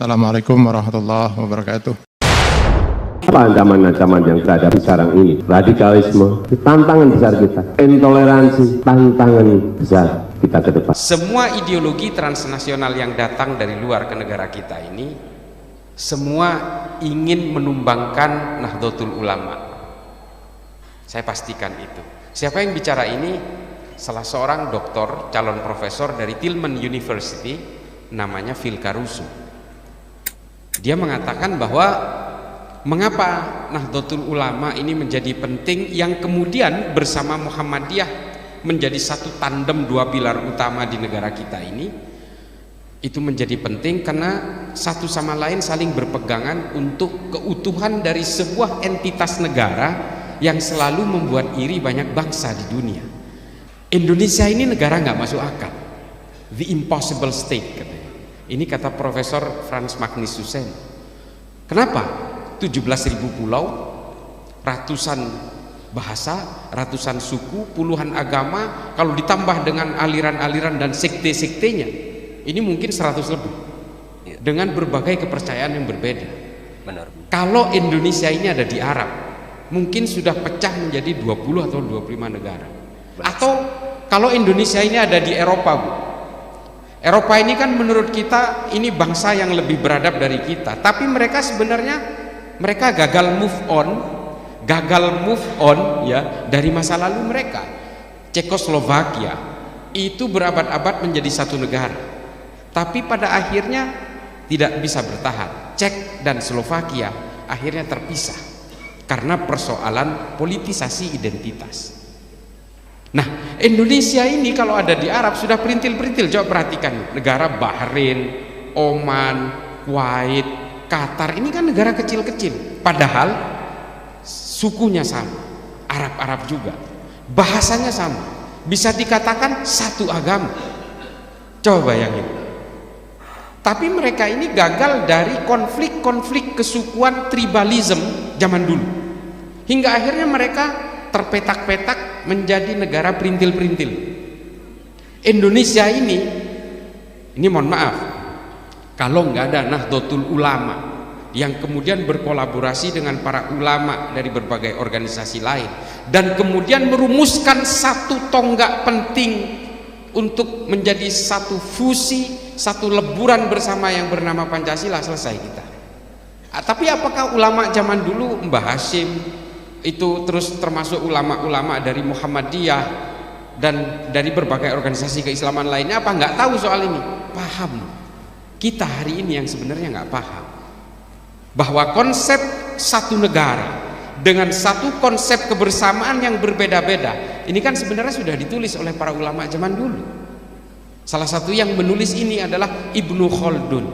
Assalamualaikum warahmatullahi wabarakatuh. Apa ancaman-ancaman yang terhadap sekarang ini? Radikalisme, tantangan besar kita. Intoleransi, tantangan besar kita ke depan. Semua ideologi transnasional yang datang dari luar ke negara kita ini, semua ingin menumbangkan Nahdlatul Ulama. Saya pastikan itu. Siapa yang bicara ini? Salah seorang doktor, calon profesor dari Tillman University, namanya Phil Caruso. Dia mengatakan bahwa mengapa Nahdlatul Ulama ini menjadi penting, yang kemudian bersama Muhammadiyah menjadi satu tandem dua pilar utama di negara kita ini. Itu menjadi penting karena satu sama lain saling berpegangan untuk keutuhan dari sebuah entitas negara yang selalu membuat iri banyak bangsa di dunia. Indonesia ini negara nggak masuk akal, the impossible state katanya. Ini kata Profesor Frans Magnus Hussein. Kenapa? 17.000 pulau, ratusan bahasa, ratusan suku, puluhan agama, kalau ditambah dengan aliran-aliran dan sekte-sektenya, ini mungkin 100 lebih, dengan berbagai kepercayaan yang berbeda. Benar. Kalau Indonesia ini ada di Arab, mungkin sudah pecah menjadi 20 atau 25 negara. Atau kalau Indonesia ini ada di Eropa, Bu. Eropa ini kan menurut kita ini bangsa yang lebih beradab dari kita, tapi mereka sebenarnya gagal move on ya dari masa lalu mereka. Cekoslovakia itu berabad-abad menjadi satu negara, tapi pada akhirnya tidak bisa bertahan. Cek dan Slovakia akhirnya terpisah karena persoalan politisasi identitas. Nah, Indonesia ini kalau ada di Arab sudah perintil-perintil. Coba perhatikan negara Bahrain, Oman, Kuwait, Qatar, ini kan negara kecil-kecil, padahal sukunya sama, Arab-Arab juga, bahasanya sama, bisa dikatakan satu agama. Coba bayangin. Tapi mereka ini gagal dari konflik-konflik kesukuan tribalism zaman dulu, hingga akhirnya mereka terpetak-petak menjadi negara perintil-perintil. Indonesia ini mohon maaf, kalau nggak ada Nahdlatul Ulama yang kemudian berkolaborasi dengan para ulama dari berbagai organisasi lain dan kemudian merumuskan satu tonggak penting untuk menjadi satu fusi, satu leburan bersama yang bernama Pancasila, selesai kita. Tapi apakah ulama zaman dulu, Mbah Hashim itu, terus termasuk ulama-ulama dari Muhammadiyah dan dari berbagai organisasi keislaman lainnya, apa nggak tahu soal ini? Paham. Kita hari ini yang sebenarnya nggak paham bahwa konsep satu negara dengan satu konsep kebersamaan yang berbeda-beda ini kan sebenarnya sudah ditulis oleh para ulama zaman dulu. Salah satu yang menulis ini adalah Ibnu Khaldun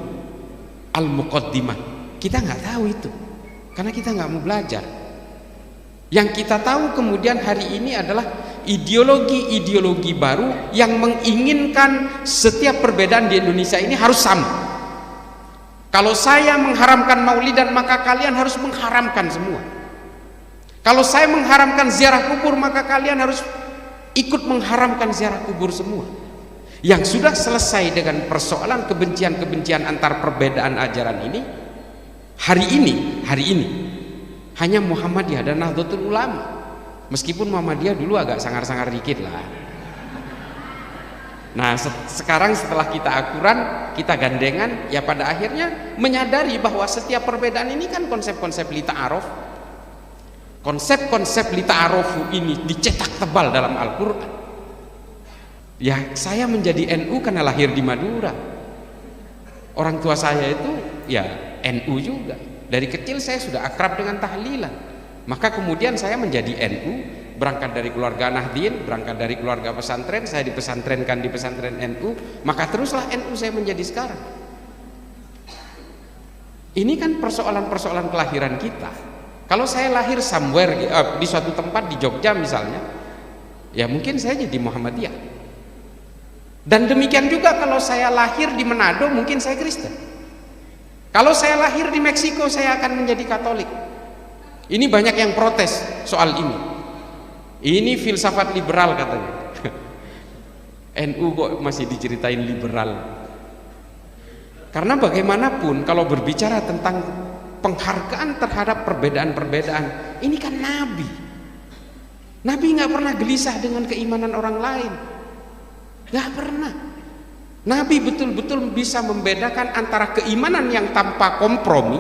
Al-Muqaddimah. Kita nggak tahu itu karena kita nggak mau belajar. Yang kita tahu kemudian hari ini adalah ideologi-ideologi baru yang menginginkan setiap perbedaan di Indonesia ini harus sama. Kalau saya mengharamkan maulidan, maka kalian harus mengharamkan semua. Kalau saya mengharamkan ziarah kubur, maka kalian harus ikut mengharamkan ziarah kubur semua. Yang sudah selesai dengan persoalan kebencian-kebencian antar perbedaan ajaran ini, hari ini hanya Muhammadiyah dan Nahdlatul Ulama. Meskipun Muhammadiyah dulu agak sangar-sangar dikit lah. Nah, sekarang setelah kita akuran, kita gandengan, ya pada akhirnya menyadari bahwa setiap perbedaan ini kan konsep-konsep li ta'aruf. Konsep-konsep li ta'arufu ini dicetak tebal dalam Al-Qur'an. Ya, saya menjadi NU karena lahir di Madura. Orang tua saya itu ya NU juga. Dari kecil saya sudah akrab dengan tahlilan, maka kemudian saya menjadi NU, berangkat dari keluarga Nahdien, berangkat dari keluarga pesantren, saya dipesantrenkan di pesantren NU, maka teruslah NU saya menjadi sekarang. Ini kan persoalan-persoalan kelahiran kita. Kalau saya lahir somewhere di suatu tempat di Jogja misalnya, ya mungkin saya jadi Muhammadiyah. Dan demikian juga kalau saya lahir di Manado, mungkin saya Kristen. Kalau saya lahir di Meksiko, saya akan menjadi Katolik. Ini banyak yang protes soal ini. Ini filsafat liberal katanya. NU kok masih diceritain liberal. Karena bagaimanapun kalau berbicara tentang penghargaan terhadap perbedaan-perbedaan, ini kan Nabi. Nabi nggak pernah gelisah dengan keimanan orang lain, nggak pernah. Nabi betul-betul bisa membedakan antara keimanan yang tanpa kompromi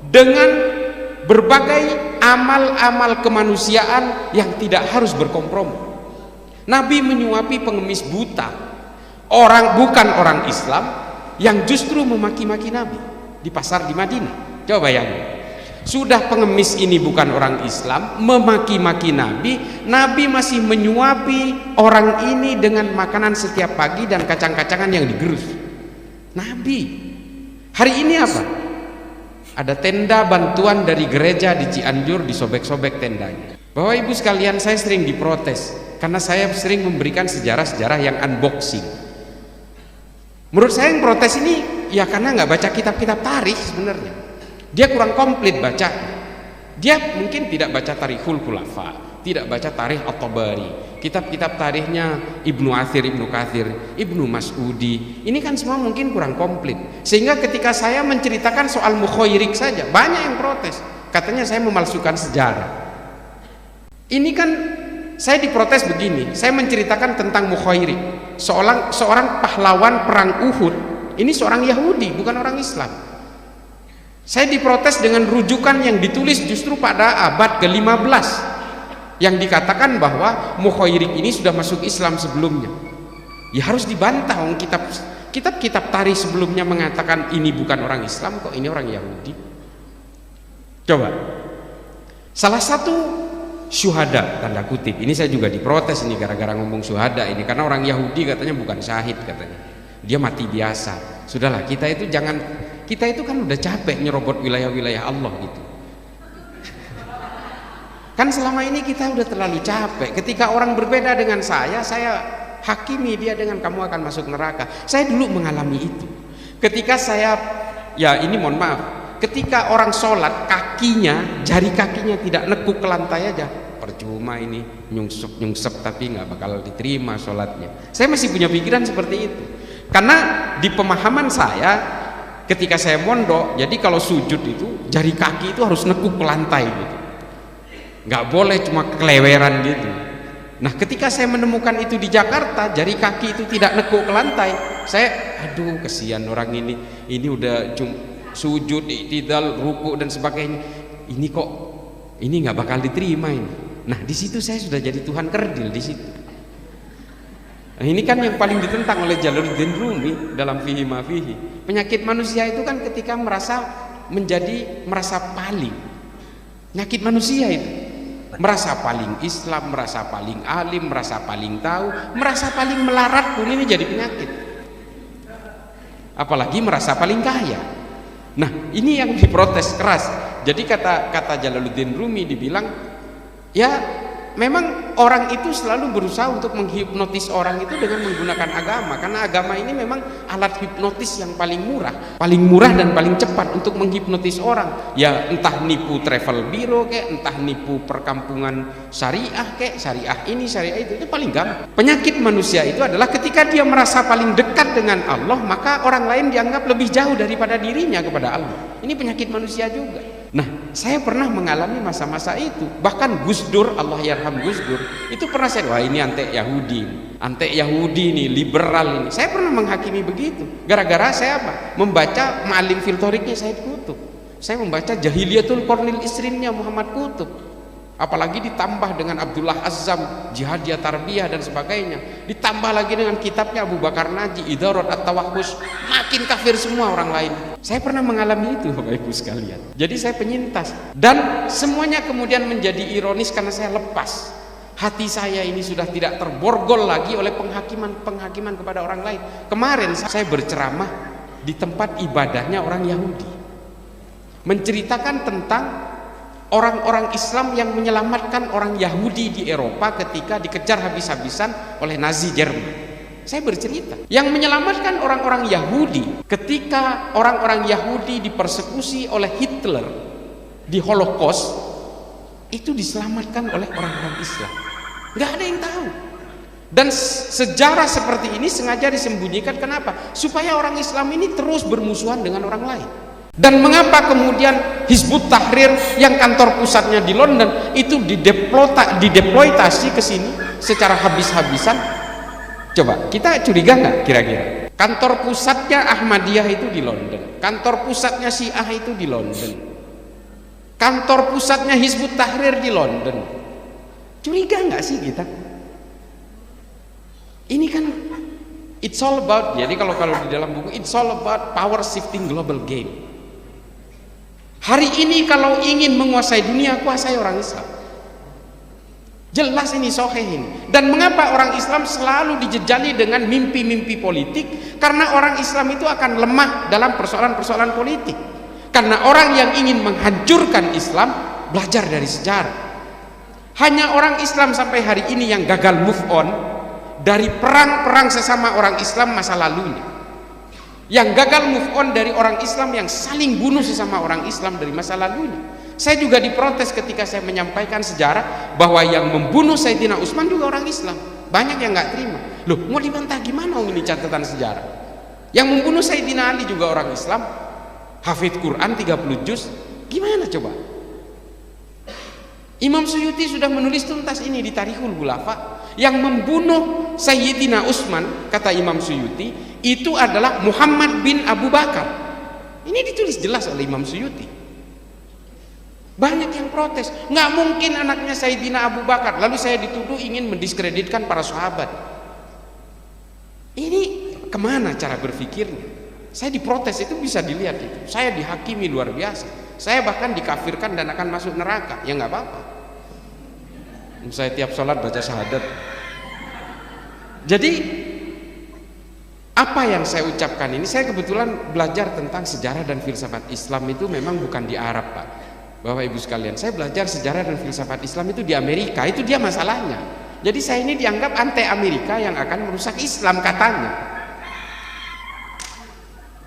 dengan berbagai amal-amal kemanusiaan yang tidak harus berkompromi. Nabi menyuapi pengemis buta, bukan orang Islam, yang justru memaki-maki Nabi di pasar di Madinah. Coba bayangin, sudah pengemis ini bukan orang Islam, memaki-maki Nabi, Nabi masih menyuapi orang ini dengan makanan setiap pagi dan kacang-kacangan yang digerus. Nabi. Hari ini apa? Ada tenda bantuan dari gereja di Cianjur, disobek-sobek tendanya. Bapak Ibu sekalian, saya sering diprotes karena saya sering memberikan sejarah-sejarah yang unboxing. Menurut saya yang protes ini ya karena nggak baca kitab-kitab tarikh sebenarnya. Dia kurang komplit baca. Dia mungkin tidak baca Tarikhul Khulafa, tidak baca Tarikh At-Tabari, kitab-kitab tarikhnya Ibnu Athir, Ibnu Katsir, Ibnu Mas'udi. Ini kan semua mungkin kurang komplit. Sehingga ketika saya menceritakan soal Mukhairik saja, banyak yang protes. Katanya saya memalsukan sejarah. Ini kan saya diprotes begini, saya menceritakan tentang Mukhairik, seorang pahlawan perang Uhud. Ini seorang Yahudi, bukan orang Islam. Saya diprotes dengan rujukan yang ditulis justru pada abad ke-15, yang dikatakan bahwa Mukhairik ini sudah masuk Islam sebelumnya. Ya harus dibantah, kitab-kitab tarikh sebelumnya mengatakan ini bukan orang Islam, kok ini orang Yahudi. Coba, salah satu syuhada, tanda kutip, ini saya juga diprotes ini gara-gara ngomong syuhada ini, karena orang Yahudi katanya bukan syahid, katanya dia mati biasa. Sudahlah, kita itu kan udah capek nyerobot wilayah-wilayah Allah gitu. Kan selama ini kita udah terlalu capek. Ketika orang berbeda dengan saya hakimi dia dengan kamu akan masuk neraka. Saya dulu mengalami itu. Ketika saya, ya ini mohon maaf, ketika orang sholat jari kakinya tidak nekuk ke lantai aja, percuma ini nyungsep tapi nggak bakal diterima sholatnya. Saya masih punya pikiran seperti itu, karena di pemahaman saya ketika saya mondok, jadi kalau sujud itu jari kaki itu harus nekuk ke lantai gitu, nggak boleh cuma keleweran gitu. Nah ketika saya menemukan itu di Jakarta, jari kaki itu tidak nekuk ke lantai, saya aduh kesian orang ini udah sujud, iktidal, ruku dan sebagainya, ini nggak bakal diterima ini. Nah di situ saya sudah jadi Tuhan kerdil di situ. Nah, ini kan yang paling ditentang oleh Jalaluddin Rumi dalam Fihi Ma Fihi. Penyakit manusia itu kan ketika merasa paling. Penyakit manusia itu merasa paling Islam, merasa paling alim, merasa paling tahu, merasa paling melarat pun ini jadi penyakit. Apalagi merasa paling kaya. Nah ini yang diprotes keras. Jadi kata Jalaluddin Rumi dibilang, ya memang orang itu selalu berusaha untuk menghipnotis orang itu dengan menggunakan agama, karena agama ini memang alat hipnotis yang paling murah dan paling cepat untuk menghipnotis orang. Ya entah nipu travel biro entah nipu perkampungan syariah syariah ini syariah itu paling gampang. Penyakit manusia itu adalah ketika dia merasa paling dekat dengan Allah, maka orang lain dianggap lebih jauh daripada dirinya kepada Allah. Ini penyakit manusia juga. Nah, saya pernah mengalami masa-masa itu. Bahkan Gus Dur, Allah yarham Gus Dur, itu pernah wah ini antek Yahudi nih, liberal ini. Saya pernah menghakimi begitu. Gara-gara saya membaca Ma'alim fil Thoriqnya Said Qutb. Saya membaca Jahiliyatul Qornil Isrinnya Muhammad Qutb. Apalagi ditambah dengan Abdullah Azzam, Jihadiyah Tarbiyah dan sebagainya. Ditambah lagi dengan kitabnya Abu Bakar Naji, Idarat At-Tawahhush. Makin kafir semua orang lain. Saya pernah mengalami itu Bapak Ibu sekalian. Jadi saya penyintas. Dan semuanya kemudian menjadi ironis karena saya lepas. Hati saya ini sudah tidak terborgol lagi oleh penghakiman kepada orang lain. Kemarin saya berceramah di tempat ibadahnya orang Yahudi. Menceritakan tentang orang-orang Islam yang menyelamatkan orang Yahudi di Eropa ketika dikejar habis-habisan oleh Nazi Jerman. Saya bercerita yang menyelamatkan orang-orang Yahudi ketika orang-orang Yahudi dipersekusi oleh Hitler di Holocaust, itu diselamatkan oleh orang-orang Islam. Nggak ada yang tahu. Dan sejarah seperti ini sengaja disembunyikan. Kenapa? Supaya orang Islam ini terus bermusuhan dengan orang lain. Dan mengapa kemudian Hizbut Tahrir yang kantor pusatnya di London itu dideploitasi ke sini secara habis-habisan? Coba kita curiga nggak kira-kira? Kantor pusatnya Ahmadiyah itu di London, kantor pusatnya Syiah itu di London, kantor pusatnya Hizbut Tahrir di London. Curiga nggak sih kita? Ini kan it's all about, jadi kalau di dalam buku it's all about power shifting global game. Hari ini kalau ingin menguasai dunia, kuasai orang Islam. Jelas ini sahih ini. Dan mengapa orang Islam selalu dijejali dengan mimpi-mimpi politik? Karena orang Islam itu akan lemah dalam persoalan-persoalan politik. Karena orang yang ingin menghancurkan Islam belajar dari sejarah. Hanya orang Islam sampai hari ini yang gagal move on dari perang-perang sesama orang Islam masa lalunya, yang gagal move on dari orang Islam yang saling bunuh sesama orang Islam dari masa lalunya. Saya juga diprotes ketika saya menyampaikan sejarah bahwa yang membunuh Sayyidina Utsman juga orang Islam. Banyak yang nggak terima. Loh, mau dibantah gimana ini catatan sejarah? Yang membunuh Sayyidina Ali juga orang Islam, hafidz Quran 30 juz. Gimana coba? Imam Suyuti sudah menulis tuntas ini di Tarikhul Khulafa. Yang membunuh Sayyidina Utsman, kata Imam Suyuti, itu adalah Muhammad bin Abu Bakar. Ini ditulis jelas oleh Imam Suyuti. Banyak yang protes, nggak mungkin anaknya Sayyidina Abu Bakar. Lalu saya dituduh ingin mendiskreditkan para sahabat. Ini kemana cara berpikirnya? Saya diprotes, itu bisa dilihat itu. Saya dihakimi luar biasa. Saya bahkan dikafirkan dan akan masuk neraka. Ya nggak apa-apa. Saya tiap sholat baca syahadat. Jadi apa yang saya ucapkan ini, saya kebetulan belajar tentang sejarah dan filsafat Islam itu memang bukan di Arab, Pak. Bapak Ibu sekalian, saya belajar sejarah dan filsafat Islam itu di Amerika. Itu dia masalahnya. Jadi saya ini dianggap anti Amerika yang akan merusak Islam katanya.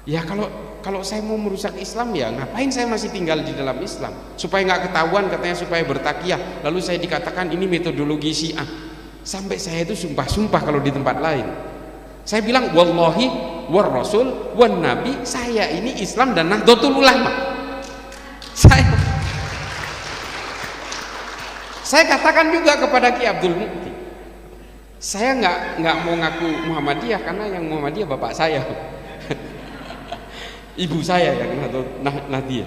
Ya kalau saya mau merusak Islam, ya ngapain saya masih tinggal di dalam Islam? Supaya nggak ketahuan, katanya supaya bertakiyah. Lalu saya dikatakan ini metodologi Syiah. Sampai saya itu sumpah-sumpah kalau di tempat lain. Saya bilang wallahi war rasul wan nabi, saya ini Islam dan Nahdlatul Ulama. Saya katakan juga kepada Ki Abdul Mukti, saya nggak mau ngaku Muhammadiyah karena yang Muhammadiyah bapak saya. Ibu saya yang Nahdlatul.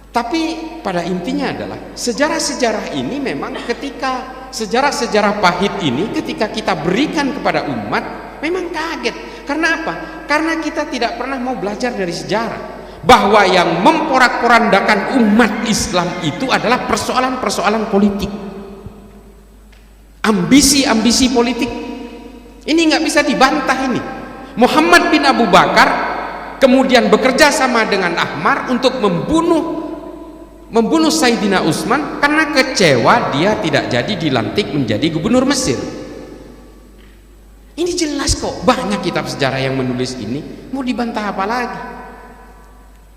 Tapi pada intinya adalah sejarah-sejarah ini memang ketika sejarah-sejarah pahit ini ketika kita berikan kepada umat memang kaget. Karena apa? Karena kita tidak pernah mau belajar dari sejarah bahwa yang memporak-porandakan umat Islam itu adalah persoalan-persoalan politik, ambisi-ambisi politik. Ini nggak bisa dibantah ini. Muhammad bin Abu Bakar kemudian bekerja sama dengan Ahmar untuk membunuh Sayyidina Utsman karena kecewa dia tidak jadi dilantik menjadi gubernur Mesir. Ini jelas kok, banyak kitab sejarah yang menulis ini. Mau dibantah apa lagi?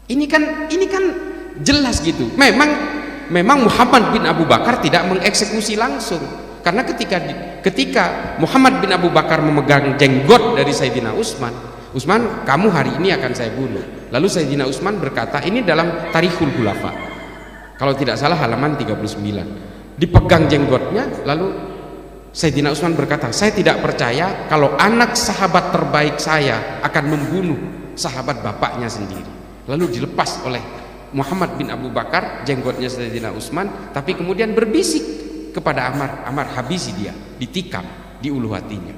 Ini kan jelas gitu. Memang Muhammad bin Abu Bakar tidak mengeksekusi langsung, karena ketika Muhammad bin Abu Bakar memegang jenggot dari Sayyidina Utsman, kamu hari ini akan saya bunuh. Lalu Sayyidina Utsman berkata, ini dalam Tarikhul Khulafa, kalau tidak salah halaman 39, dipegang jenggotnya. Lalu Sayyidina Utsman berkata, saya tidak percaya kalau anak sahabat terbaik saya akan membunuh sahabat bapaknya sendiri. Lalu dilepas oleh Muhammad bin Abu Bakar jenggotnya Sayyidina Utsman, tapi kemudian berbisik kepada Ammar, habisi dia, ditikam di ulu hatinya.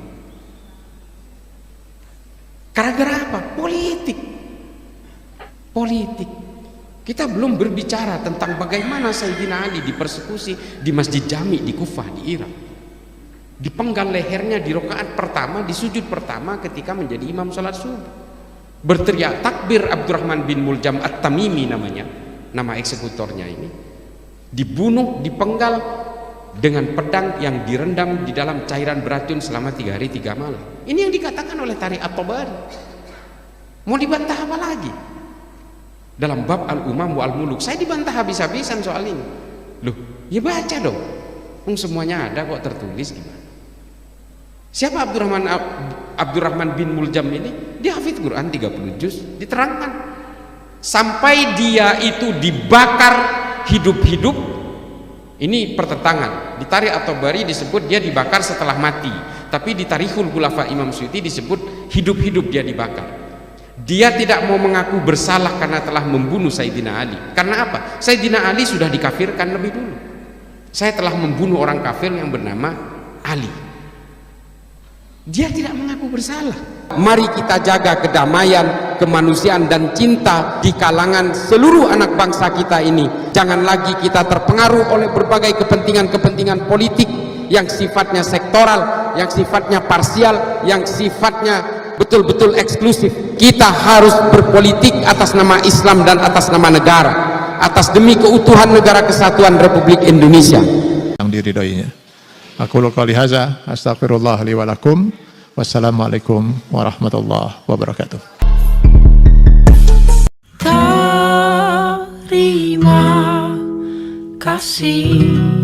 Gara-gara apa? Politik. Kita belum berbicara tentang bagaimana Sayyidina Ali dipersekusi di Masjid Jami di Kufah di Irak. Dipenggal lehernya di rakaat pertama, di sujud pertama ketika menjadi imam salat subuh. Berteriak takbir Abdurrahman bin Muljam At-Tamimi namanya, nama eksekutornya ini. Dibunuh, dipenggal dengan pedang yang direndam di dalam cairan beracun selama 3 hari 3 malam. Ini yang dikatakan oleh Tarikh At-Tabari. Mau dibantah apa lagi? Dalam bab Al-Umam wa Al-Muluk saya dibantah habis-habisan soal ini. Loh, ya baca dong. Semuanya ada kok tertulis, gimana? Siapa Abdurrahman bin Muljam ini? Dia hafidz Quran 30 juz, diterangkan sampai dia itu dibakar hidup-hidup. Ini pertentangan. Di Tarikh At-Tabari disebut dia dibakar setelah mati, tapi di Tarikhul Khulafa Imam Suyuti disebut hidup-hidup dia dibakar. Dia tidak mau mengaku bersalah karena telah membunuh Sayyidina Ali. Karena apa? Sayyidina Ali sudah dikafirkan lebih dulu. Saya telah membunuh orang kafir yang bernama Ali. Dia tidak mengaku bersalah. Mari kita jaga kedamaian, kemanusiaan dan cinta di kalangan seluruh anak bangsa kita ini. Jangan lagi kita terpengaruh oleh berbagai kepentingan-kepentingan politik yang sifatnya sektoral, yang sifatnya parsial, yang sifatnya betul-betul eksklusif. Kita harus berpolitik atas nama Islam dan atas nama negara, atas demi keutuhan negara kesatuan Republik Indonesia yang diridhoinya. Aku qouli hadza astaghfirullah li wa lakum. Wassalamualaikum warahmatullahi wabarakatuh. Terima kasih.